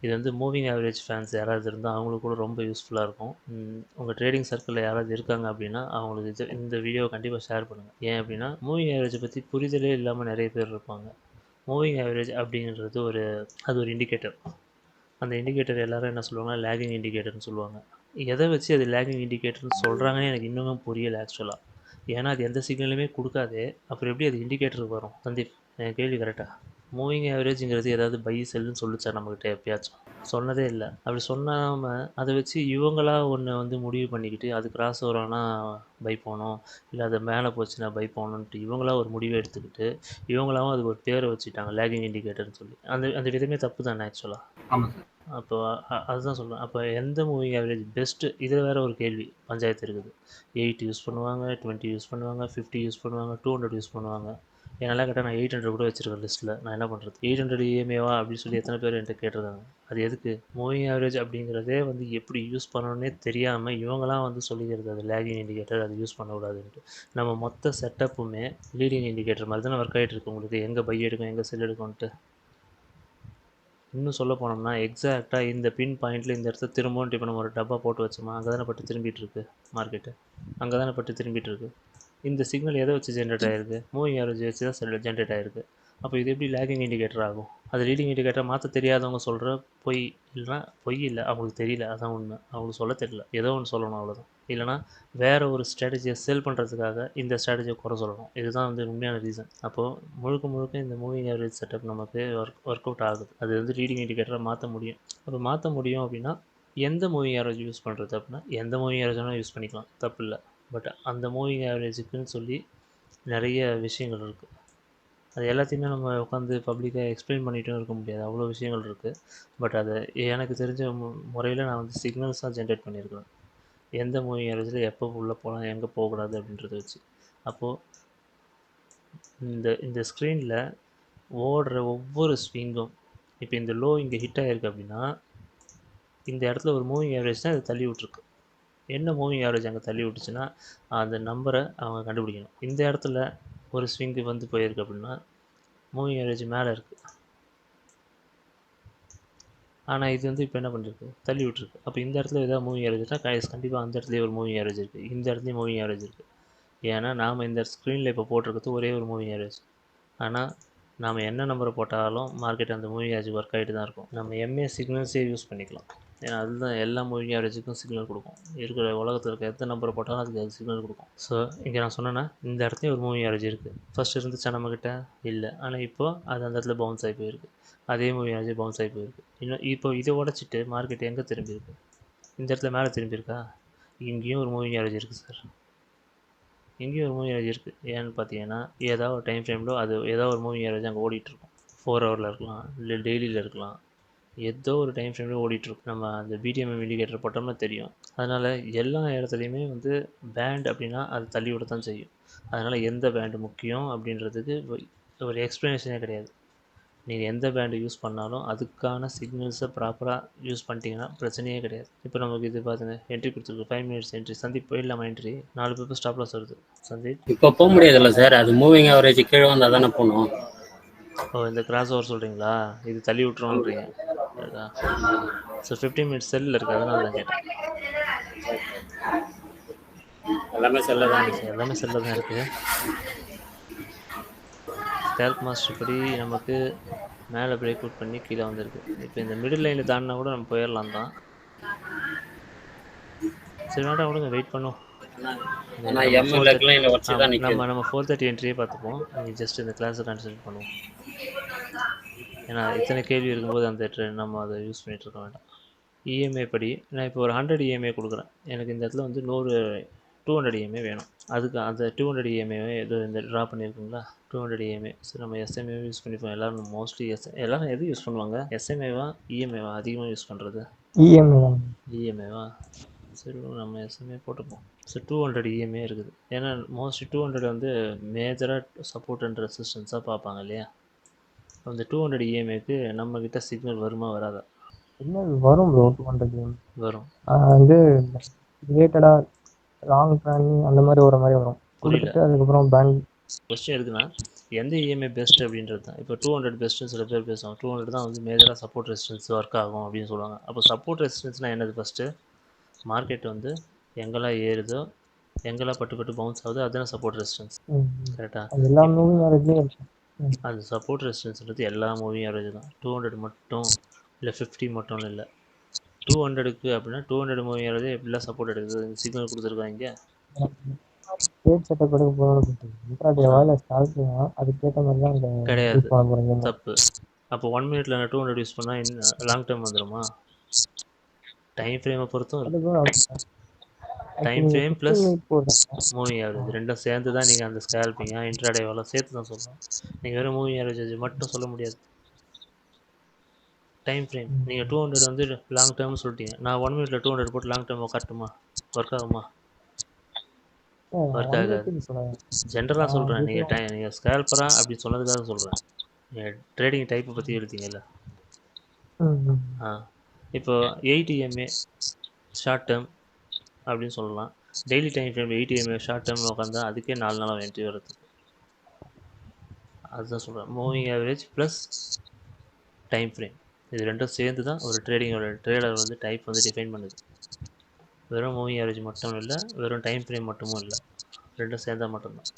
இது வந்து moving average fans யாராவது இருந்தால் அவங்களுக்கு கூட ரொம்ப யூஸ்ஃபுல்லாக இருக்கும். உங்கள் ட்ரேடிங் சர்க்கிளில் யாராவது இருக்காங்க அப்படின்னா அவங்களுக்கு இந்த வீடியோவை கண்டிப்பாக ஷேர் பண்ணுங்கள். ஏன் அப்படின்னா மூவிங் ஆவரேஜை பற்றி புரிதலே இல்லாமல் நிறைய பேர் இருப்பாங்க. மூவிங் ஆவரேஜ் அப்படின்றது அது ஒரு இண்டிகேட்டர். அந்த இண்டிகேட்டர் எல்லாரும் என்ன சொல்லுவாங்கன்னா லேகிங் இண்டிகேட்டர்னு சொல்லுவாங்க. எதை வச்சு அது லேகிங் இண்டிகேட்டர்னு சொல்கிறாங்கன்னு எனக்கு இன்னமும் புரியலை ஆக்சுவலாக. ஏன்னா அது எந்த சிக்னலுமே கொடுக்காதே, அப்புறம் எப்படி அது இண்டிகேட்டருக்கு வரும்? சந்தீப், என் கேள்வி கரெக்டாக? மூவிங் ஆவரேஜுங்கிறது ஏதாவது பை செல்லுன்னு சொல்லிச்சா நம்மக்கிட்ட எப்பயாச்சும்? சொன்னதே இல்லை. அப்படி சொன்னாமல் அதை வச்சு இவங்களா ஒன்று வந்து முடிவு பண்ணிக்கிட்டு அது கிராஸ் ஓவரானா பை போகணும், இல்லை அதை மேலே போச்சுன்னா பை போகணுன்ட்டு இவங்களா ஒரு முடிவை எடுத்துக்கிட்டு இவங்களாவும் அதுக்கு ஒரு பேரை வச்சுட்டாங்க லேகிங் இண்டிகேட்டர்னு சொல்லி. அந்த அந்த விதமே தப்பு தானே ஆக்சுவலாக? ஆமாம் சார். அப்போ அதுதான் சொல்கிறேன். அப்போ எந்த மூவிங் ஆவரேஜ் பெஸ்ட்டு? இதில் வேறு ஒரு கேள்வி பஞ்சாயத்து இருக்குது. 8 யூஸ் பண்ணுவாங்க, 20 யூஸ் பண்ணுவாங்க, 50 யூஸ் பண்ணுவாங்க, 200 யூஸ் பண்ணுவாங்க. என்னெல்லாம் கேட்டால் நான் 800 கூட வச்சுருக்கேன் லிஸ்ட்டில். நான் என்ன பண்ணுறது? 800 இஎம்ஏவா அப்படின்னு சொல்லி எத்தனை பேர் என்கிட்ட கேட்டிருக்காங்க. அது எதுக்கு? மூவிங் ஆவரேஜ் அப்படிங்கிறதே வந்து எப்படி யூஸ் பண்ணணுன்னே தெரியாமல் இவங்களாம் வந்து சொல்லிக்கிறது அது லேகிங் இண்டிகேட்டர், அது யூஸ் பண்ணக்கூடாதுன்ட்டு. நம்ம மொத்த செட்டப்புமே லீடிங் இண்டிகேட்டர் மாதிரி தானே ஒர்க் ஆகிட்டு இருக்கு உங்களுக்கு. எங்கே பை எடுக்கும், எங்கே செல் எடுக்கும்ன்ட்டு. இன்னும் சொல்ல போனோம்னா எக்ஸாக்டாக இந்த பின் பாயிண்டில் இந்த இடத்துல திரும்பவும் இப்போ நம்ம ஒரு டப்பா போட்டு வச்சோமா, அங்கே தானே பட்டு திரும்பிட்டு இருக்கு மார்க்கெட்டு. அங்கே தானே பட்டு திரும்பிட்டு இருக்கு. இந்த சிக்னல் எதை வச்சு ஜென்ரேட் ஆகிருக்கு? மூவிங் ஆவரேஜ் வச்சு தான் ஜென்ரேட் ஆகிருக்கு. அப்போ இது எப்படி லேகிங் இண்டிகேட்டர் ஆகும்? அது லீடிங் இண்டிகேட்டர் மாற்ற தெரியாதவங்க சொல்கிற பொய். இல்லைனா பொய் இல்லை, அவங்களுக்கு தெரியல, அதான் உண்மை. அவங்களுக்கு சொல்ல தெரியல, ஏதோ ஒன்று சொல்லணும், அவ்வளோதான். இல்லைனா வேறு ஒரு ஸ்ட்ராட்டஜியை செல் பண்ணுறதுக்காக இந்த ஸ்ட்ராட்டஜியை குறை சொல்லணும். இதுதான் வந்து உண்மையான ரீசன். அப்போது முழுக்க முழுக்க இந்த மூவிங் ஆவரேஜ் செட்டப் நமக்கு ஒர்க் அவுட் ஆகுது. அது வந்து லீடிங் இண்டிகேட்டரை மாற்ற முடியும். அப்போ மாற்ற முடியும் அப்படின்னா எந்த மூவிங் ஆவரேஜ் யூஸ் பண்ணுறது அப்படின்னா எந்த மூவிங் ஆவரேஜ் வேணால் யூஸ் பண்ணிக்கலாம், தப்பு இல்லை. பட் அந்த மூவிங் ஆவரேஜுக்குன்னு சொல்லி நிறைய விஷயங்கள் இருக்குது. அது எல்லாத்தையுமே நம்ம உட்காந்து பப்ளிக்காக எக்ஸ்பிளைன் பண்ணிட்டும் இருக்க முடியாது, அவ்வளோ விஷயங்கள் இருக்குது. பட் அதை எனக்கு தெரிஞ்ச முறையில் நான் வந்து சிக்னல்ஸாக ஜென்ரேட் பண்ணியிருக்கிறேன். எந்த மூவிங் ஆவரேஜில் எப்போ உள்ளே போகலாம், எங்கே போகக்கூடாது அப்படின்றத வச்சு. அப்போது இந்த இந்த ஸ்க்ரீனில் ஓடுற ஒவ்வொரு ஸ்விங்கும், இப்போ இந்த லோ இங்கே ஹிட் ஆகிருக்கு அப்படின்னா இந்த இடத்துல ஒரு மூவிங் ஆவரேஜ் தான் அதை தள்ளி விட்ருக்கு. என்ன மூவிங் ஆவரேஜ் அங்கே தள்ளி விட்டுச்சுன்னா அந்த நம்பரை அவங்க கண்டுபிடிக்கணும். இந்த இடத்துல ஒரு ஸ்விங்கு வந்து போயிருக்கு அப்படின்னா மூவிங் ஆவரேஜ் மேலே இருக்குது, ஆனால் இது வந்து இப்போ என்ன பண்ணிருக்கு, தள்ளி விட்டுருக்கு. அப்போ இந்த இடத்துல ஏதாவது மூவிங் ஆவரேஜ்னா கண்டிப்பாக அந்த இடத்துலேயே ஒரு மூவிங் ஆவரேஜ் இருக்குது, இந்த இடத்துலையும் மூவிங் ஆவரேஜ் இருக்குது. ஏன்னா நாம் இந்த ஸ்க்ரீனில் இப்போ போட்டிருக்கிறது ஒரே ஒரு மூவிங் ஆவரேஜ். ஆனால் நாம் என்ன நம்பரை போட்டாலும் மார்க்கெட் அந்த மூவிங் ஆவரேஜ் ஒர்க் ஆகிட்டு தான் இருக்கும். நம்ம எம்ஏ சிக்னல்ஸே யூஸ் பண்ணிக்கலாம். ஏன்னா அதுதான் எல்லா மூவிங் ஆவரேஜுக்கும் சிக்னல் கொடுக்கும். இருக்கிற உலகத்தில் இருக்க எத்தனை நம்பரை போட்டாலும் அதுக்கு அது சிக்னல் கொடுக்கும். ஸோ இங்கே நான் சொன்னேன்னா இந்த இடத்துலையும் ஒரு மூவிங் ஆவரேஜ் இருக்குது. ஃபஸ்ட் இருந்துச்சா நம்மக்கிட்ட? இல்லை. ஆனால் இப்போது அது அந்த இடத்துல பவுன்ஸ் ஆகி போயிருக்கு. அதே மூவிங் ஆவரேஜ் பவுன்ஸ் ஆகி போயிருக்கு. இன்னும் இப்போ இதை உடச்சிட்டு மார்க்கெட் எங்கே திரும்பியிருக்கு? இந்த இடத்துல மேலே திரும்பியிருக்கா? இங்கேயும் ஒரு மூவிங் ஆவரேஜ் இருக்குது சார். இங்கேயும் ஒரு மூவிங் ஆவரேஜ் இருக்குது. ஏன்னு பார்த்தீங்கன்னா ஏதாவது ஒரு டைம் ஃப்ரேமில் அது ஏதாவது ஒரு மூவிங் ஆவரேஜ் அங்கே ஓடிட்டுருக்கும். 4 ஹவரில் இருக்கலாம், இல்லை டெய்லியில் இருக்கலாம், ஏதோ ஒரு டைம் ஃப்ரேமில் ஓடிட்டுருக்கும். நம்ம அந்த பிடிஎம்எம் இண்டிகேட்டர் போட்டோம்னா தெரியும். அதனால் எல்லா இடத்துலையுமே வந்து பேண்ட் அப்படின்னா அது தள்ளி விட தான் செய்யும். அதனால் எந்த பேண்டு முக்கியம் அப்படின்றதுக்கு ஒரு எக்ஸ்ப்ளனேஷனே கிடையாது. நீங்கள் எந்த பேண்டு யூஸ் பண்ணாலும் அதுக்கான சிக்னல்ஸை ப்ராப்பராக யூஸ் பண்ணிட்டீங்கன்னா பிரச்சனையே கிடையாது. இப்போ நமக்கு இது பார்த்துங்க, என்ட்ரி கொடுத்துருக்கு 5 மினிட்ஸ் என்ட்ரி. சந்தீப் போயிடலாமா என்ட்ரி? 4 பேப்பர் ஸ்டாப் லாஸ் வருது. சந்தீப் இப்போ போக முடியாதுல்ல சார், அது மூவிங் ஆவரேஜ் கீழே வந்தால் தானே போகணும். ஓ, இந்த கிராஸ் ஓவர் சொல்கிறீங்களா? இது தள்ளி விட்டுருவோன்றீங்க. ஸோ 15 மினிட்ஸ் செல்லில் இருக்குது, அதனால தான் கேட்டேன். எல்லாமே செல்ல தான் எல்லாமே செல்லில் தான் இருக்குது. ஸ்கேல்ப் மாஸ்டர் படி நமக்கு மேலே பிரேக் அவுட் பண்ணி கீழே வந்திருக்கு. இப்போ இந்த மிடில் லைனில் தாண்டினா கூட நம்ம போயிடலாம் தான். சரி வேண்டாம், விடுங்க, வெயிட் பண்ணுவோம். நம்ம 430 என்ட்ரியே பார்த்துப்போம். நீங்கள் ஜஸ்ட் இந்த கிளாஸை கான்சன்ட்ரேட் பண்ணுவோம். ஏன்னா இத்தனை கேள்வி இருக்கும்போது அந்த நம்ம அதை யூஸ் பண்ணிகிட்டு இருக்க வேண்டாம். இஎம்ஐ படி நான் இப்போ ஒரு 100 இஎம்ஐ கொடுக்குறேன். எனக்கு இந்த இடத்துல வந்து 200 இஎம்ஐ வேணும். அதுக்கு அந்த 200 இஎம்ஐவே ஏதோ இந்த ட்ரா பண்ணியிருக்குங்களா, 200 இஎம்ஐ. சரி நம்ம எஸ்எம்ஏ யூஸ் பண்ணிப்போம். எல்லோரும் மோஸ்ட்லி எல்லோரும் எது யூஸ் பண்ணுவாங்க? எஸ்எம்ஏவா இஎம்ஐவா அதிகமாக யூஸ் பண்ணுறது? இஎம்ஐவா? சரி நம்ம எஸ்எம்ஏ போட்டுப்போம். ஸோ 200 இஎம்ஏ இருக்குது. ஏன்னா மோஸ்ட்லி 200 வந்து மேஜராக சப்போர்ட் அண்ட் ரெசிஸ்டன்ஸாக பார்ப்பாங்க இல்லையா? அந்த 200 இஎம்ஏக்கு நம்மக்கிட்ட சிக்னல் வருமா வராதா? சிக்னல் வரும் ப்ரோ. 200 வரும். வந்து ரிலேட்டடாக லாங் பிளான் அந்த மாதிரி ஒரு மாதிரி வரும். புரியல. அதுக்கப்புறம் பேங்க் கொஸ்டின் இருக்குன்னா எந்த இஎம்ஐ பெஸ்ட் அப்படின்றது தான். இப்போ 200 பெஸ்ட்டு சில பேர் பேசுவாங்க. 200 தான் வந்து மேஜராக சப்போர்ட் ரெசிஸ்டன்ஸ் ஒர்க் ஆகும் அப்படின்னு சொல்லுவாங்க. அப்போ சப்போர்ட் ரெசிஸ்டன்ஸ்னால் என்னது ஃபஸ்ட்டு? மார்க்கெட் வந்து எங்கெல்லாம் ஏறுதோ, எங்கெல்லாம் பட்டு பட்டு பவுன்ஸ் ஆகுதோ அதுதானே சப்போர்ட் ரெசிஸ்டன்ஸ். கரெக்டாக? அது எல்லா மூவிங் ஆவரேஜ்லயும் இருக்கும். அது சப்போர்ட் ரெசிஸ்டன்ஸ்ன்றது எல்லா மூவிங் ஆவரேஜ் தான். 200 மட்டும் இல்லை 50 மட்டும் இல்லை. 200க்கு அப்படின்னா 200 மூவிங் ஆவரேஜ் எப்படிலாம் சப்போர்ட் எடுக்குது? சிக்னல் கொடுத்துருக்காங்க. ஸ்டேட் செட்டப் எடுக்க போகிறது இன்ட்ராடே வாயில ஸ்டார்டிங் அதுக்கேற்ற மாதிரி தான் இந்த கிடையாது, யூஸ் பண்ண போகிறீங்க. தப்பு. அப்போ 1 மினிட்ல நான் 200 யூஸ் பண்ணால் லாங் டேர்ம் வந்துடுமா? டைம் ஃப்ரேமை பொறுத்தும் இருக்கு. Time frame plus moving average ரெண்டும் சேர்ந்து தான் நீங்கள் அந்த ஸ்கேல்பிங்க இன்ட்ராடேவெல்லாம் சேர்த்து தான் சொல்லலாம். நீங்கள் வெறும் மூவிங் ஆவரேஜ் மட்டும் சொல்ல முடியாது. டைம் ஃப்ரேம் நீங்கள் 200 வந்து லாங் டேர்ம்னு சொல்லிட்டீங்க. நான் 1 மினிட்ல 200 போட்டு லாங் டேர்ம் காட்டுமா? ஒர்க் ஆகுமா? ஒர்க் ஆகாது. ஜென்ரலாக சொல்கிறேன். நீங்கள் ஸ்கேல்பரா அப்படி சொன்னதுக்காக சொல்கிறேன். நீங்கள் ட்ரேடிங் டைப்பை பற்றி எழுதிங்கல்ல. இப்போ 8 EMA ஷார்ட் டேர்ம் அப்படின்னு சொல்லலாம். Daily time frame 8 EMA short term உட்காந்தா அதுக்கே 4 நாளாக என்ட்ரி வருது. அதுதான் சொல்கிறேன். Moving average plus time frame இது ரெண்டும் சேர்ந்து தான் ஒரு ட்ரேடர் வந்து டைப் வந்து டிஃபைன் பண்ணுது. வெறும் மூவிங் ஆவரேஜ் மட்டும் இல்லை, வெறும் டைம் ஃப்ரேம் மட்டுமும் இல்லை, ரெண்டும் சேர்ந்தால் மட்டும்தான்.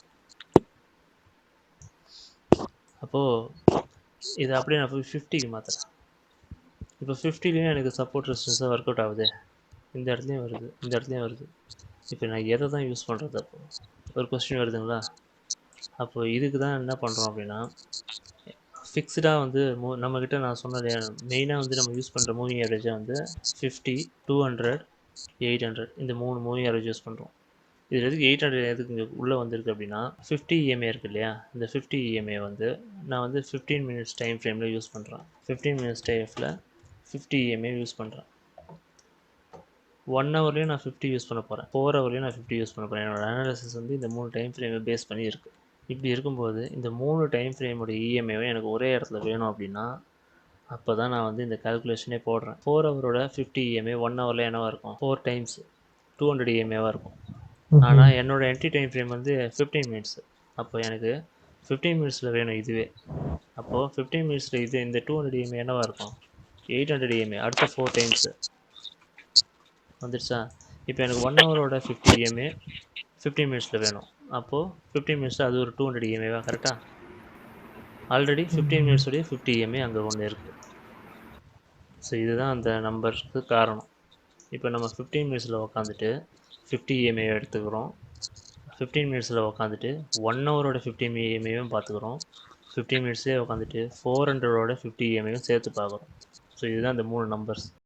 அப்போது இதை அப்படியே நான் 50க்கு மாற்றுறேன். இப்போ 50லேயும் எனக்கு சப்போர்ட் ரெசிஸ்டன்ஸாக ஒர்க் அவுட் ஆகுது. இந்த இடத்துலையும் வருது, இந்த இடத்துலையும் வருது. இப்போ நான் எதை தான் யூஸ் பண்ணுறது? அப்போது ஒரு கொஸ்டின் வருதுங்களா? அப்போது இதுக்கு தான் என்ன பண்ணுறோம் அப்படின்னா, ஃபிக்ஸ்டாக வந்து நம்மக்கிட்ட நான் சொன்னது மெயினாக வந்து நம்ம யூஸ் பண்ணுற மூவிங் ஆவரேஜாக வந்து 50, 200, 800 இந்த 3 மூவிங் ஆவரேஜ் யூஸ் பண்ணுறோம். இதில் எதுக்கு 800 எதுக்கு இங்கே உள்ளே வந்திருக்கு அப்படின்னா, 50 EMA இருக்குது இல்லையா? இந்த 50 EMA வந்து நான் வந்து 15 மினிட்ஸ் டைம் ஃப்ரேமில் யூஸ் பண்ணுறேன். 15 மினிட்ஸ் டைமில் 50 EMA யூஸ் பண்ணுறேன். 1 ஹவர்லேயும் நான் 50 யூஸ் பண்ண போகிறேன். 4 ஹவர்லேயும் நான் 50 யூஸ் பண்ண போகிறேன். என்னோடய அனாலிசிஸ் வந்து இந்த 3 டைம் ஃப்ரேமை பேஸ் பண்ணி இருக்குது. இப்படி இருக்கும்போது இந்த 3 டைம் ஃப்ரேமோட இஎம்ஐவை எனக்கு ஒரே இடத்துல வேணும் அப்படின்னா அப்போ தான் நான் வந்து இந்த கால்குலேஷனே போடுறேன். 4 ஹவரோட 50 EMA 1 ஹவரில் என்னவாக இருக்கும்? 4 டைம்ஸ் 200 EMAவாக இருக்கும். ஆனால் என்னோடய என்ட்ரி டைம் ஃப்ரேம் வந்து 15 மினிட்ஸ். அப்போ எனக்கு 15 மினிட்ஸில் வேணும் இதுவே. அப்போது 15 மினிட்ஸில் இது இந்த 200 EMA என்னவாக இருக்கும்? 800 EMA அடுத்த 4 டைம்ஸு வந்துடுச்சா? இப்போ எனக்கு 1 ஹவரோட 50 EMA 15 மினிட்ஸில் வேணும். அப்போது 15 மினிட்ஸில் அது ஒரு 200 EMAவா? கரெக்டாக? ஆல்ரெடி 15 மினிட்ஸோடைய 50 EMA அங்கே ஒன்று இருக்குது. ஸோ இதுதான் அந்த நம்பருக்கு காரணம். இப்போ நம்ம 15 மினிட்ஸில் உக்காந்துட்டு 50 EMA எடுத்துக்கிறோம். 15 மினிட்ஸில் உக்காந்துட்டு 1 ஹவரோட 50 EMAவும் பார்த்துக்கிறோம். 15 மினிட்ஸே உட்காந்துட்டு 400ஓட 50 EMAவும் சேர்த்து பார்க்குறோம். ஸோ இதுதான் இந்த 3 நம்பர்ஸ்.